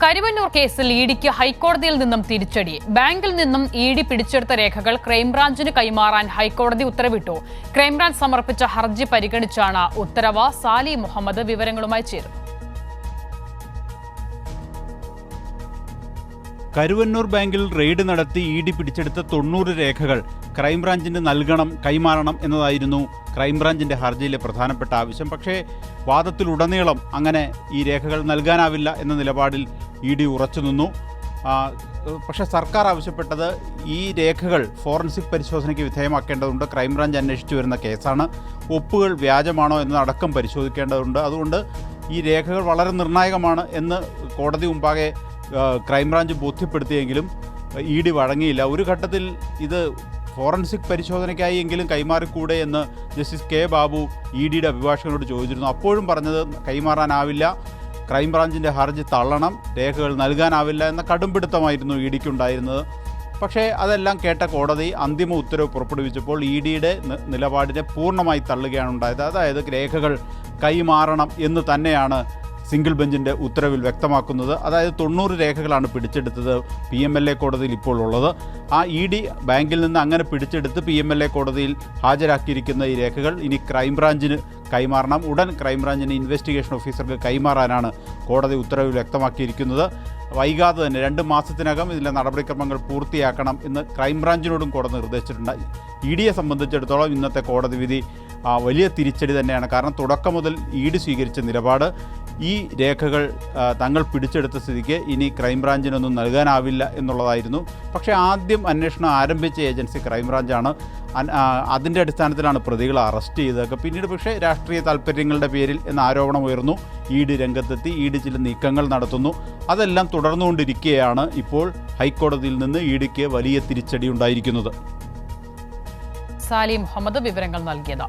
കരുവന്നൂർ കേസിൽ ഇഡിക്ക് ഹൈക്കോടതിയിൽ നിന്നും തിരിച്ചടി. ബാങ്കിൽ നിന്നും ഇഡി പിടിച്ചെടുത്ത രേഖകൾ ക്രൈംബ്രാഞ്ചിന് കൈമാറാൻ ഹൈക്കോടതി ഉത്തരവിട്ടു. ക്രൈംബ്രാഞ്ച് സമർപ്പിച്ച ഹർജി പരിഗണിച്ചാണ് ഉത്തരവ്. സാലി മുഹമ്മദ് വിവരങ്ങളുമായി ചേരും. കരുവന്നൂർ ബാങ്കിൽ റെയ്ഡ് നടത്തി ഇഡി പിടിച്ചെടുത്ത 90 രേഖകൾ ക്രൈംബ്രാഞ്ചിന് കൈമാറണം എന്നതായിരുന്നു ക്രൈംബ്രാഞ്ചിന്റെ ഹർജിയിലെ പ്രധാനപ്പെട്ട ആവശ്യം. പക്ഷേ വാദത്തിലുടനീളം അങ്ങനെ ഈ രേഖകൾ നൽകാനാവില്ല എന്ന നിലപാടിൽ ഇഡി ഉറച്ചുനിന്നു. പക്ഷേ സർക്കാർ ആവശ്യപ്പെട്ടത് ഈ രേഖകൾ ഫോറൻസിക് പരിശോധനയ്ക്ക് വിധേയമാക്കേണ്ടതുണ്ട്. ക്രൈംബ്രാഞ്ച് അന്വേഷിച്ചു വരുന്ന കേസാണ്. ഒപ്പുകൾ വ്യാജമാണോ എന്നതടക്കം പരിശോധിക്കേണ്ടതുണ്ട്. അതുകൊണ്ട് ഈ രേഖകൾ വളരെ നിർണായകമാണ് എന്ന് കോടതി മുമ്പാകെ ക്രൈംബ്രാഞ്ച് ബോധ്യപ്പെടുത്തിയെങ്കിലും ഇഡി വഴങ്ങിയില്ല. ഒരു ഘട്ടത്തിൽ ഇത് ഫോറൻസിക് പരിശോധനയ്ക്കായി എങ്കിലും കൈമാറിക്കൂടെ എന്ന് ജസ്റ്റിസ് കെ ബാബു ഇഡിയുടെ അഭിഭാഷകനോട് ചോദിച്ചിരുന്നു. അപ്പോഴും പറഞ്ഞത് കൈമാറാനാവില്ല, ക്രൈംബ്രാഞ്ചിൻ്റെ ഹർജി തള്ളണം, രേഖകൾ നൽകാനാവില്ല എന്ന കടുംപിടുത്തമായിരുന്നു ഇഡിക്കുണ്ടായിരുന്നത്. പക്ഷേ അതെല്ലാം കേട്ട കോടതി അന്തിമ ഉത്തരവ് പുറപ്പെടുവിച്ചപ്പോൾ ഇഡിയുടെ നിലപാടിനെ പൂർണ്ണമായി തള്ളുകയാണ് ഉണ്ടായത്. അതായത് രേഖകൾ കൈമാറണം എന്ന് തന്നെയാണ് സിംഗിൾ ബെഞ്ചിൻ്റെ ഉത്തരവിൽ വ്യക്തമാക്കുന്നത്. അതായത് 90 രേഖകളാണ് പിടിച്ചെടുത്തത് PMLA കോടതിയിൽ ഇപ്പോൾ ഉള്ളത്. ആ ഇഡി ബാങ്കിൽ നിന്ന് അങ്ങനെ പിടിച്ചെടുത്ത് PMLA കോടതിയിൽ ഹാജരാക്കിയിരിക്കുന്ന ഈ രേഖകൾ ഇനി ക്രൈംബ്രാഞ്ചിന് കൈമാറണം. ഉടൻ ക്രൈംബ്രാഞ്ചിന് ഇൻവെസ്റ്റിഗേഷൻ ഓഫീസർക്ക് കൈമാറാനാണ് കോടതി ഉത്തരവിൽ വ്യക്തമാക്കിയിരിക്കുന്നത്. വൈകാതെ തന്നെ 2 മാസത്തിനകം ഇതിലെ നടപടിക്രമങ്ങൾ പൂർത്തിയാക്കണം എന്ന് ക്രൈംബ്രാഞ്ചിനോടും കോടതി നിർദ്ദേശിച്ചിട്ടുണ്ട്. ഇഡിയെ സംബന്ധിച്ചിടത്തോളം ഇന്നത്തെ കോടതി വിധി വലിയ തിരിച്ചടി തന്നെയാണ്. കാരണം തുടക്കം മുതൽ ഇഡി സ്വീകരിച്ച നിലപാട് ഈ രേഖകൾ തങ്ങൾ പിടിച്ചെടുത്ത സ്ഥിതിക്ക് ഇനി ക്രൈംബ്രാഞ്ചിനൊന്നും നൽകാനാവില്ല എന്നുള്ളതായിരുന്നു. പക്ഷേ ആദ്യം അന്വേഷണം ആരംഭിച്ച ഏജൻസി ക്രൈംബ്രാഞ്ചാണ്. അതിൻ്റെ അടിസ്ഥാനത്തിലാണ് പ്രതികളെ അറസ്റ്റ് ചെയ്തതൊക്കെ. പിന്നീട് പക്ഷേ രാഷ്ട്രീയ താൽപ്പര്യങ്ങളുടെ പേരിൽ എന്ന ആരോപണം ഉയർന്നു. ഇഡി രംഗത്തെത്തി, ഇഡി ചില നീക്കങ്ങൾ നടത്തുന്നു. അതെല്ലാം തുടർന്നുകൊണ്ടിരിക്കുകയാണ് ഇപ്പോൾ ഹൈക്കോടതിയിൽ നിന്ന് ഇഡിക്ക് വലിയ തിരിച്ചടി ഉണ്ടായിരിക്കുന്നത്. സാലി മുഹമ്മദ് വിവരങ്ങൾ നൽകിയത്.